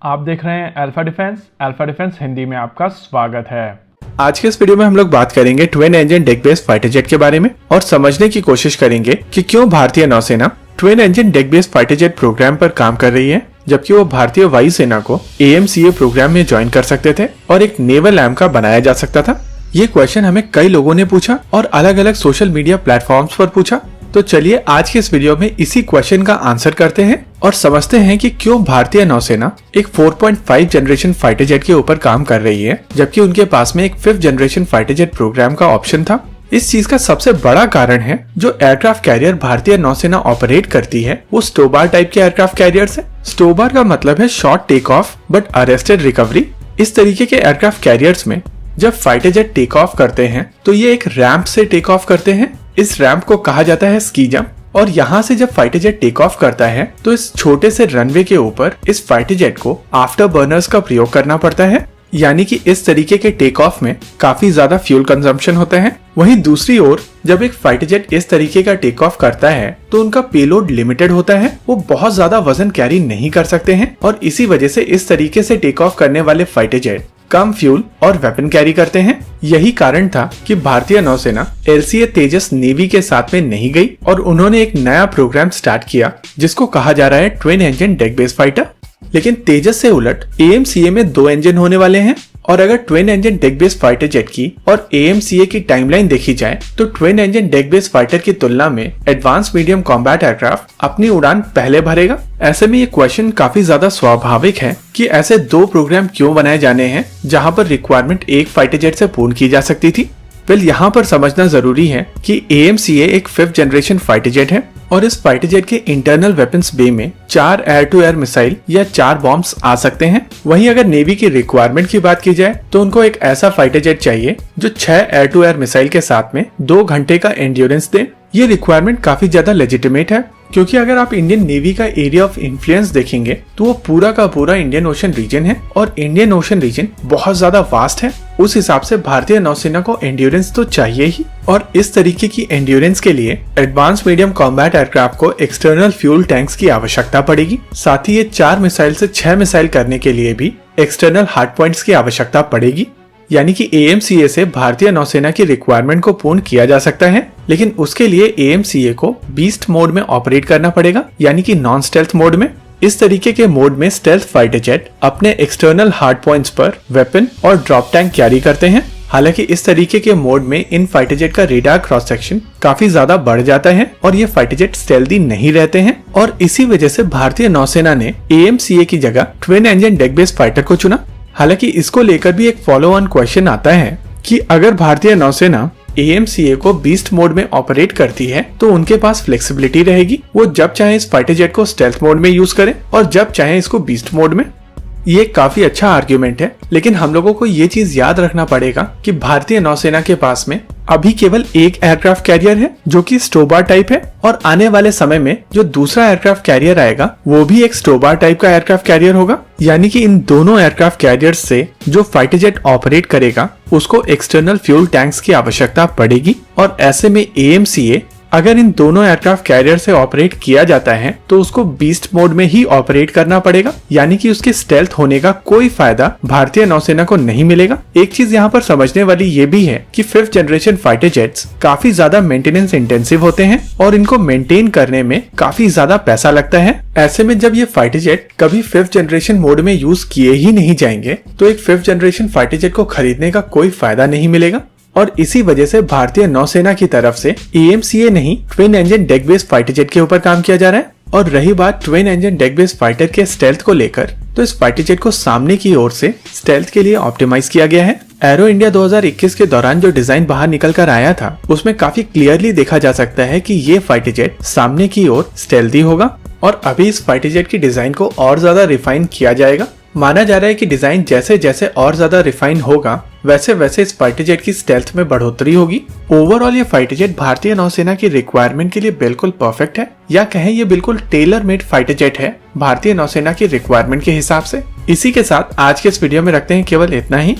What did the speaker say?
आप देख रहे हैं अल्फा डिफेंस हिंदी में आपका स्वागत है। आज के इस वीडियो में हम लोग बात करेंगे twin engine deck based fighter jet के बारे में और समझने की कोशिश करेंगे कि क्यों भारतीय नौसेना twin engine deck based fighter jet program पर काम कर रही है, जबकि वो भारतीय वायुसेना को AMCA प्रोग्राम में ज्वाइन कर सकते थे और एक नेवल एम का बनाया जा सकता था। ये क्वेश्चन हमें कई लोगों ने पूछा और अलग अलग सोशल मीडिया प्लेटफॉर्म्स पर पूछा। तो चलिए आज के इस वीडियो में इसी क्वेश्चन का आंसर करते हैं और समझते हैं कि क्यों भारतीय नौसेना एक 4.5 जनरेशन फाइटर जेट के ऊपर काम कर रही है, जबकि उनके पास में एक 5th generation fighter jet program का ऑप्शन था। इस चीज का सबसे बड़ा कारण है जो एयरक्राफ्ट कैरियर भारतीय नौसेना ऑपरेट करती है वो स्टोबार टाइप के एयरक्राफ्ट कैरियर है। स्टोबार का मतलब है short take off but arrested recovery. इस तरीके के एयरक्राफ्ट कैरियर्स में जब फाइटर जेट टेक ऑफ करते हैं तो ये एक रैंप से टेक ऑफ करते हैं। इस रैंप को कहा जाता है स्की जंप और यहाँ से जब फाइटर जेट टेक ऑफ करता है तो इस छोटे से रनवे के ऊपर इस फाइटर जेट को आफ्टर बर्नर्स का प्रयोग करना पड़ता है, यानी कि इस तरीके के टेक ऑफ में काफी ज्यादा फ्यूल कंजम्पशन होता है। वहीं दूसरी ओर जब एक फाइटर जेट इस तरीके का टेक ऑफ करता है तो उनका पेलोड लिमिटेड होता है, वो बहुत ज्यादा वजन कैरी नहीं कर सकते हैं और इसी वजह से इस तरीके से टेक ऑफ करने वाले फाइटर जेट कम फ्यूल और वेपन कैरी करते हैं। यही कारण था कि भारतीय नौसेना LCA तेजस नेवी के साथ में नहीं गई और उन्होंने एक नया प्रोग्राम स्टार्ट किया जिसको कहा जा रहा है twin engine deck based fighter. लेकिन तेजस से उलट AMCA में 2 इंजन होने वाले हैं और अगर twin engine deck based fighter jet की और AMCA की टाइमलाइन देखी जाए तो twin engine deck based fighter की तुलना में एडवांस मीडियम कॉम्बैट एयरक्राफ्ट अपनी उड़ान पहले भरेगा। ऐसे में ये क्वेश्चन काफी ज्यादा स्वाभाविक है कि ऐसे 2 प्रोग्राम क्यों बनाए जाने हैं जहां पर रिक्वायरमेंट एक फाइटर जेट से पूर्ण की जा सकती थी। वेल यहाँ पर समझना जरूरी है कि AMCA एक 5th जनरेशन फाइटर जेट है और इस फाइटर जेट के इंटरनल वेपन्स बे में 4 एयर टू एयर मिसाइल या 4 बॉम्ब्स आ सकते हैं। वहीं अगर नेवी की रिक्वायरमेंट की बात की जाए तो उनको एक ऐसा फाइटर जेट चाहिए जो 6 एयर टू एयर मिसाइल के साथ में 2 घंटे का एंड्योरेंस दे। ये रिक्वायरमेंट काफी ज्यादा लेजिटिमेट है क्योंकि अगर आप इंडियन नेवी का एरिया ऑफ इन्फ्लुएंस देखेंगे तो वो पूरा का पूरा इंडियन ओशन रीजन है और इंडियन ओशन रीजन बहुत ज्यादा वास्ट है। उस हिसाब से भारतीय नौसेना को एंड्योरेंस तो चाहिए ही और इस तरीके की एंड्योरेंस के लिए एडवांस मीडियम कॉम्बैट एयरक्राफ्ट को एक्सटर्नल फ्यूल टैंक्स की आवश्यकता पड़ेगी। साथ ही ये 4 मिसाइल से 6 मिसाइल करने के लिए भी एक्सटर्नल हार्ड पॉइंट्स की आवश्यकता पड़ेगी, यानी कि AMCA से भारतीय नौसेना की रिक्वायरमेंट को पूर्ण किया जा सकता है, लेकिन उसके लिए AMCA को बीस्ट मोड में ऑपरेट करना पड़ेगा, यानी कि नॉन स्टेल्थ मोड में। इस तरीके के मोड में स्टेल्थ फाइटर जेट अपने एक्सटर्नल हार्ड पॉइंट्स पर वेपन और ड्रॉप टैंक कैरी करते हैं। हालांकि इस तरीके के मोड में इन फाइटर जेट का रेडार क्रॉस सेक्शन काफी ज्यादा बढ़ जाता है और ये फाइटर जेट स्टेल्दी नहीं रहते हैं और इसी वजह से भारतीय नौसेना ने AMCA की जगह twin engine deck based fighter को चुना। हालांकि इसको लेकर भी एक फॉलो ऑन क्वेश्चन आता है कि अगर भारतीय नौसेना AMCA को बीस्ट मोड में ऑपरेट करती है तो उनके पास फ्लेक्सिबिलिटी रहेगी, वो जब चाहे इस फाइटर जेट को स्टेल्थ मोड में यूज करें और जब चाहे इसको बीस्ट मोड में। ये काफी अच्छा आर्ग्यूमेंट है, लेकिन हम लोगों को ये चीज याद रखना पड़ेगा कि भारतीय नौसेना के पास में अभी केवल एक एयरक्राफ्ट कैरियर है जो कि स्टोबार टाइप है और आने वाले समय में जो दूसरा एयरक्राफ्ट कैरियर आएगा वो भी एक स्टोबार टाइप का एयरक्राफ्ट कैरियर होगा, यानी कि इन दोनों एयरक्राफ्ट कैरियर से जो फाइटर जेट ऑपरेट करेगा उसको एक्सटर्नल फ्यूल टैंक्स की आवश्यकता पड़ेगी और ऐसे में AMCA अगर इन दोनों एयरक्राफ्ट कैरियर से ऑपरेट किया जाता है तो उसको बीस्ट मोड में ही ऑपरेट करना पड़ेगा, यानी कि उसके स्टेल्थ होने का कोई फायदा भारतीय नौसेना को नहीं मिलेगा। एक चीज यहाँ पर समझने वाली ये भी है कि 5th जनरेशन फाइटर जेट्स काफी ज्यादा मेंटेनेंस इंटेंसिव होते हैं और इनको मेंटेन करने में काफी ज्यादा पैसा लगता है। ऐसे में जब ये फाइटर जेट कभी 5th जनरेशन मोड में यूज किए ही नहीं जाएंगे तो एक 5th जनरेशन फाइटर जेट को खरीदने का कोई फायदा नहीं मिलेगा और इसी वजह से भारतीय नौसेना की तरफ से AMCA नहीं twin engine deck based fighter jet के ऊपर काम किया जा रहा है। और रही बात twin engine deck based fighter के स्टेल्थ को लेकर तो इस फाइटर जेट को सामने की ओर से स्टेल्थ के लिए ऑप्टिमाइज किया गया है। एरो इंडिया 2021 के दौरान जो डिजाइन बाहर निकल कर आया था उसमें काफी क्लियरली देखा जा सकता है कि ये फाइटर जेट सामने की ओर स्टेल्थी होगा और अभी इस फाइटर जेट की डिजाइन को और ज्यादा रिफाइन किया जाएगा। माना जा रहा है कि डिजाइन जैसे जैसे और ज्यादा रिफाइन होगा वैसे वैसे इस फाइटर जेट की स्टेल्थ में बढ़ोतरी होगी। ओवरऑल ये फाइटर जेट भारतीय नौसेना की रिक्वायरमेंट के लिए बिल्कुल परफेक्ट है, या कहें ये बिल्कुल टेलर मेड फाइटर जेट है भारतीय नौसेना की रिक्वायरमेंट के हिसाब से। इसी के साथ आज के इस वीडियो में रखते हैं केवल इतना ही।